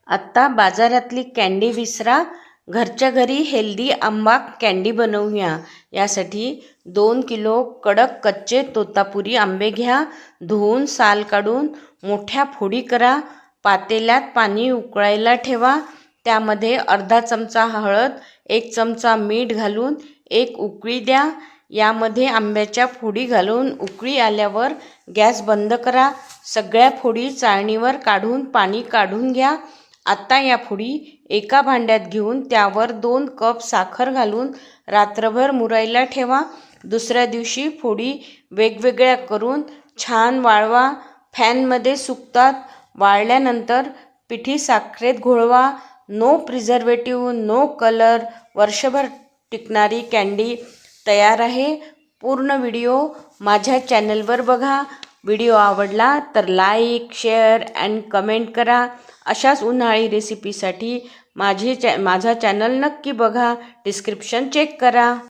आत्ता बाजारातली कँडी विसरा, घरच्या घरी हेल्दी आंबा कँडी बनवूया। यासाठी 2 किलो कडक कच्चे तोतापुरी आंबे घ्या। धुवून साल काढून मोठ्या फोडी करा। पातेल्यात पाणी उकळायला ठेवा। त्यामध्ये अर्धा चमचा हळद, 1 चमचा मीठ घालून एक उकळी द्या। यामध्ये आंब्याच्या फोडी घालून उकळी आल्यावर गॅस बंद करा। सगळ्या फोडी चाळणीवर काढून पाणी काढून घ्या। आता या फोडी एका भांड्यात घेऊन त्यावर 2 कप साखर घालून रात्रभर मुरायला ठेवा। दुसऱ्या दिवशी फोडी वेगवेगळ्या करून छान वाळवा। फॅनमध्ये सुकतात। वाळल्यानंतर पिठी साखरेत घोळवा। नो प्रिझर्वेटिव्ह, नो कलर, वर्षभर टिकणारी कँडी तयार आहे। पूर्ण व्हिडिओ माझ्या चॅनलवर बघा। व्हिडिओ आवडला तर लाईक, शेअर अँड कमेंट करा। अशाच उन्हाळी रेसिपीसाठी माझा चॅनल नक्की बघा। डिस्क्रिप्शन चेक करा।